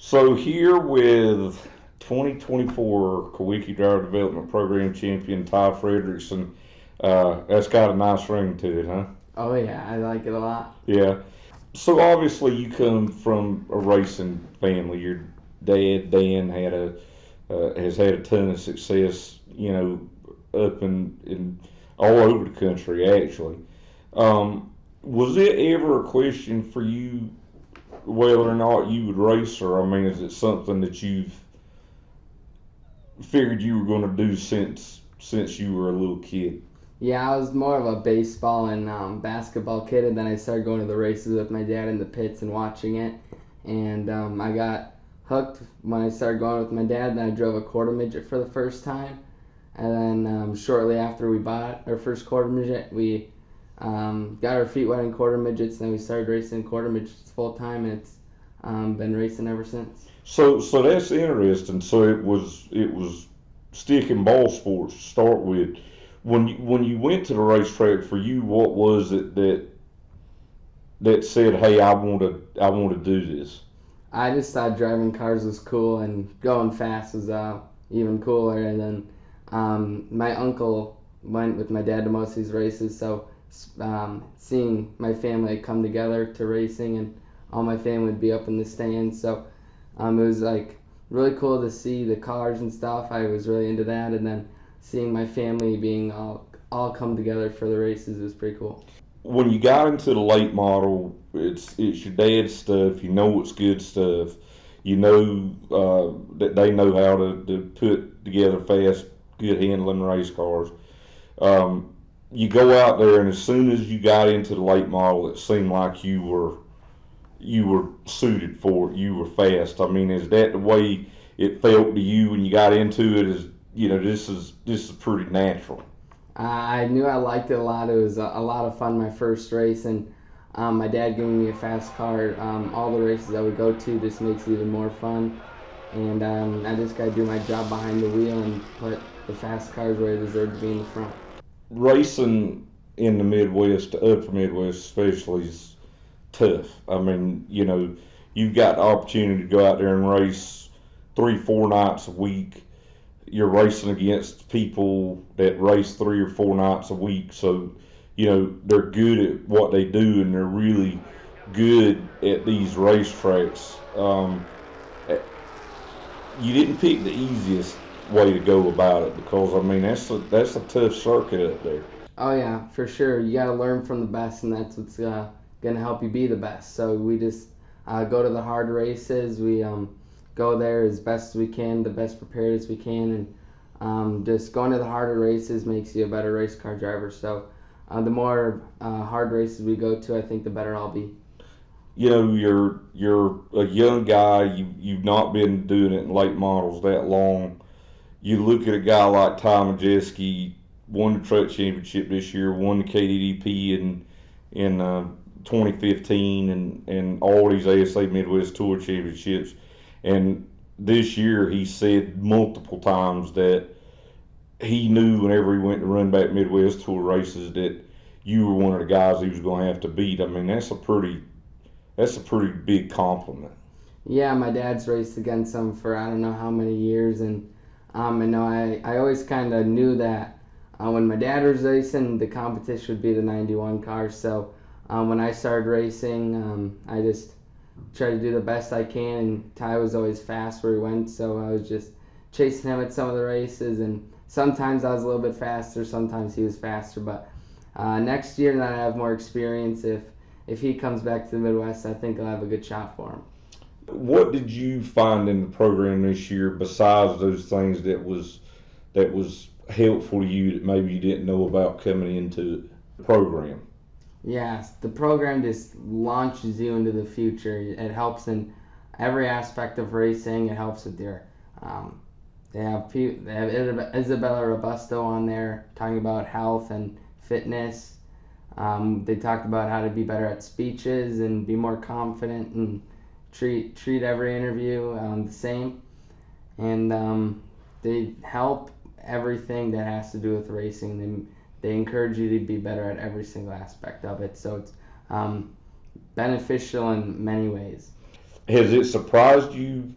So here with 2024 Kawiki Driver Development Program champion Ty Fredrickson, that's got a nice ring to it, huh? Oh yeah, I like it a lot. Yeah. So obviously you come from a racing family. Your dad Dan has had a ton of success, up in all over the country actually. Was it ever a question for you whether or not you would race, or I mean, is it something that you've figured you were going to do since you were a little kid? Yeah, I was more of a baseball and basketball kid, and then I started going to the races with my dad in the pits and watching it. And I got hooked when I started going with my dad. Then I drove a quarter midget for the first time, and then shortly after we bought our first quarter midget, we got our feet wet in quarter midgets. And then we started racing quarter midgets full time, and it's been racing ever since. So that's interesting. So it was stick and ball sports to start with. When you went to the racetrack, for you, what was it that said, "Hey, I want to do this"? I just thought driving cars was cool and going fast was even cooler. And then my uncle went with my dad to most of these races, so seeing my family come together to racing and all my family would be up in the stands, so it was like really cool to see the cars and stuff. I was really into that, and then seeing my family being all come together for the races was pretty cool. When you got into the late model, it's your dad's stuff. You know it's good stuff. You know that they know how to put together fast, good handling race cars. You go out there, and as soon as you got into the late model, it seemed like you were suited for it. You were fast. I mean, is that the way it felt to you when you got into it? Is this is pretty natural. I knew I liked it a lot. It was a lot of fun my first race, and my dad giving me a fast car. All the races I would go to just makes it even more fun. And I just got to do my job behind the wheel and put the fast cars where they deserve to be in the front. Racing in the Midwest, the upper Midwest especially, is tough. I mean, you've got the opportunity to go out there and race 3, 4 nights a week. You're racing against people that race 3 or 4 nights a week, so they're good at what they do, and they're really good at these racetracks. You didn't pick the easiest way to go about it, because I mean that's a tough circuit up there. Oh yeah, for sure. You got to learn from the best, and that's what's gonna help you be the best. So we just go to the hard races. We go there as best as we can, the best prepared as we can, and just going to the harder races makes you a better race car driver. So the more hard races we go to, I think the better I'll be. You're a young guy. You've not been doing it in late models that long. You look at a guy like Ty Majeski, won the truck championship this year, won the KDDP in 2015, and all these ASA Midwest Tour championships. And this year he said multiple times that he knew whenever he went to run back Midwest Tour races that you were one of the guys he was going to have to beat. I mean, that's a pretty big compliment. Yeah, my dad's raced against him for I don't know how many years, and I know I always kind of knew that when my dad was racing, the competition would be the 91 car. So when I started racing, I just tried to do the best I can, and Ty was always fast where he went, so I was just chasing him at some of the races, and sometimes I was a little bit faster, sometimes he was faster, but next year that I have more experience, if he comes back to the Midwest, I think I'll have a good shot for him. What did you find in the program this year besides those things that was helpful to you that maybe you didn't know about coming into the program? Yes, the program just launches you into the future. It helps in every aspect of racing. It helps with your. They have Isabella Robusto on there talking about health and fitness. They talked about how to be better at speeches and be more confident and treat every interview the same. And they help everything that has to do with racing. They encourage you to be better at every single aspect of it. So it's beneficial in many ways. has it surprised you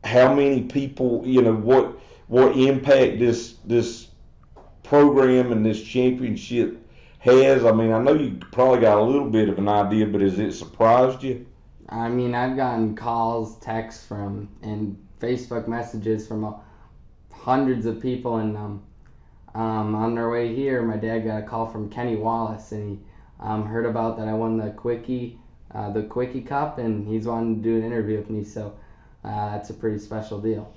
how many people, what impact this program and this championship has? I mean, I know you probably got a little bit of an idea, but has it surprised you? I mean, I've gotten calls, texts and Facebook messages from hundreds of people, and on their way here, my dad got a call from Kenny Wallace, and he heard about that I won the Quickie Cup, and he's wanting to do an interview with me. So that's a pretty special deal.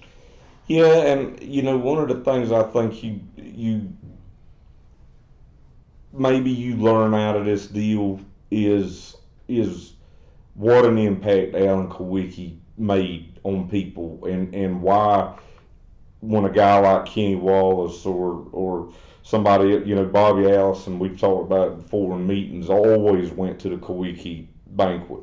Yeah, and one of the things I think you maybe you learn out of this deal is what an impact Alan Kowicki made on people, and why when a guy like Kenny Wallace or somebody, Bobby Allison, we've talked about it before in meetings, always went to the Kowicki banquet.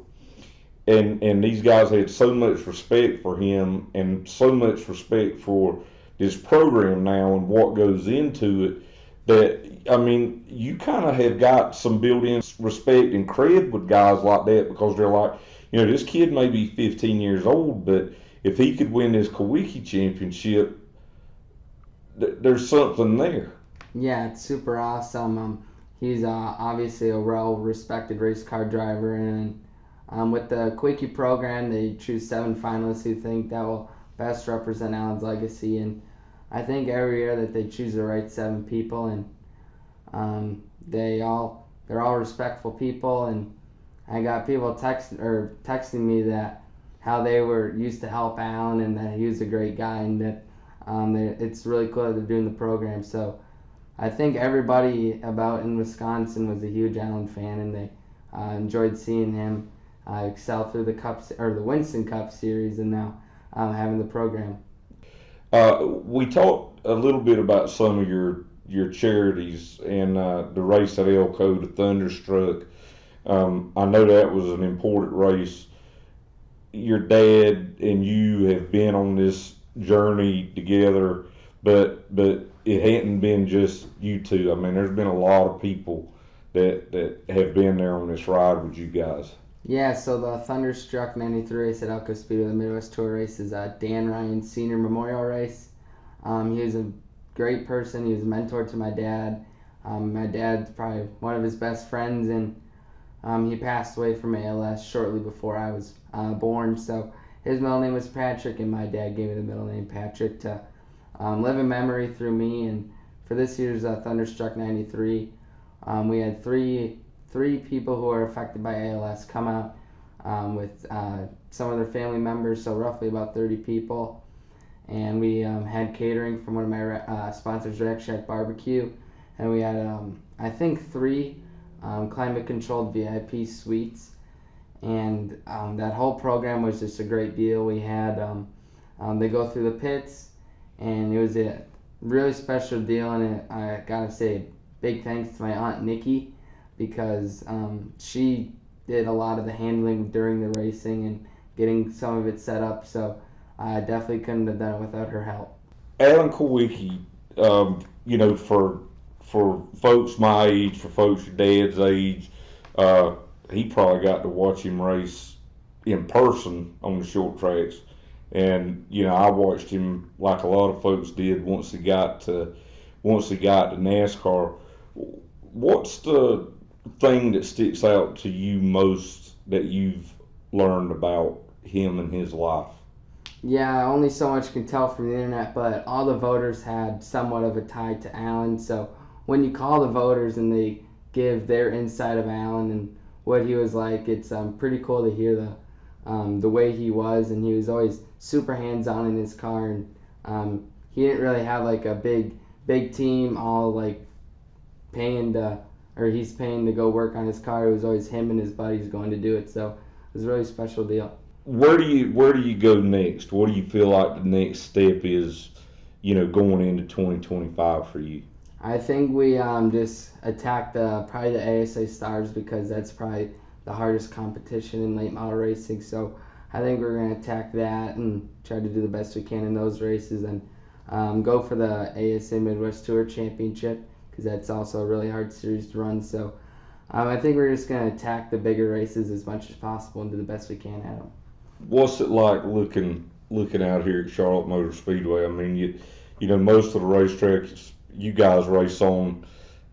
And these guys had so much respect for him and so much respect for this program now and what goes into it, that, I mean, you kind of have got some built-in respect and cred with guys like that, because they're like, this kid may be 15 years old, but if he could win this Kowicki championship, there's something there. Yeah, it's super awesome. He's obviously a well-respected race car driver, and with the Quickie program, they choose 7 finalists who think that will best represent Alan's legacy. And I think every year that they choose the right 7 people, and they're all respectful people. And I got people texting me that how they were used to help Alan and that he was a great guy, and that it's really cool that they're doing the program. So I think everybody about in Wisconsin was a huge Alan fan, and they enjoyed seeing him excel through the Winston Cup series, and now having the program. We talked a little bit about some of your charities and the race at Elko, the Thunderstruck. I know that was an important race. Your dad and you have been on this journey together, but it hadn't been just you two. I mean, there's been a lot of people that have been there on this ride with you guys. Yeah, so the Thunderstruck 93 race at Elko Speedway, the Midwest Tour race, is a Dan Ryan Senior Memorial race. He was a great person. He was a mentor to my dad. My dad's probably one of his best friends, and he passed away from ALS shortly before I was born. So his middle name was Patrick, and my dad gave me the middle name Patrick to live in memory through me. And for this year's Thunderstruck 93, we had three people who are affected by ALS come out with some of their family members, so roughly about 30 people. And we had catering from one of my sponsors, Rack Shack Barbecue, and we had, I think, 3 climate-controlled VIP suites. And that whole program was just a great deal. We had, they go through the pits, and it was a really special deal. And I gotta say, big thanks to my Aunt Nikki, because she did a lot of the handling during the racing and getting some of it set up. So I definitely couldn't have done it without her help. Alan Kowicki, for folks my age, for folks your dad's age, he probably got to watch him race in person on the short tracks. And I watched him like a lot of folks did once he got to NASCAR. What's the thing that sticks out to you most that you've learned about him and his life? Yeah, only so much can tell from the internet, but all the voters had somewhat of a tie to Alan. So when you call the voters and they give their insight of Alan and what he was like, it's pretty cool to hear the way he was. And he was always super hands-on in his car, and he didn't really have like a big team all like he's paying to go work on his car. It was always him and his buddies going to do it. So it was a really special deal. Where do you go next? What do you feel like the next step is, going into 2025 for you? I think we just attack probably the ASA Stars, because that's probably the hardest competition in late model racing. So I think we're going to attack that and try to do the best we can in those races, and go for the ASA Midwest Tour Championship, because that's also a really hard series to run. So I think we're just going to attack the bigger races as much as possible and do the best we can at them. what's it like looking out here at Charlotte Motor Speedway? I mean, you know, most of the racetracks you guys race on,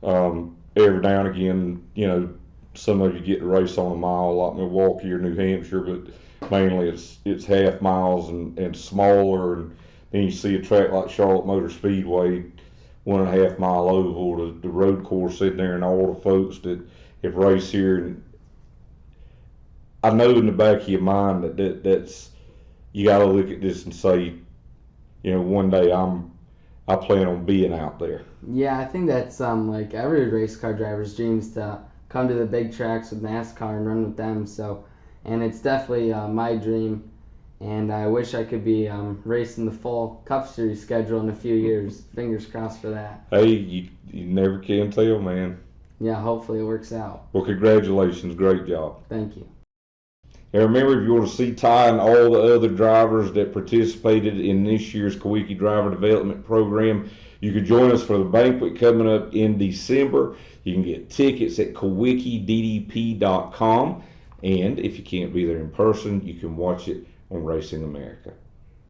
every now and again, you know, some of you get to race on a mile like Milwaukee or New Hampshire, but mainly it's half miles and smaller. And then you see a track like Charlotte Motor Speedway, 1.5 mile oval, the road course sitting there, and all the folks that have raced here. And I know in the back of your mind that's you got to look at this and say, you know, one day I plan on being out there. Yeah, I think that's like every race car driver's dreams to come to the big tracks with NASCAR and run with them. So, and it's definitely my dream, and I wish I could be racing the full Cup Series schedule in a few years. Fingers crossed for that. Hey, you never can tell, man. Yeah, hopefully it works out. Well, congratulations, great job. Thank you. And remember, if you want to see Ty and all the other drivers that participated in this year's Kawiki Driver Development Program, you can join us for the banquet coming up in December. You can get tickets at kawikiddp.com. And if you can't be there in person, you can watch it on Racing America.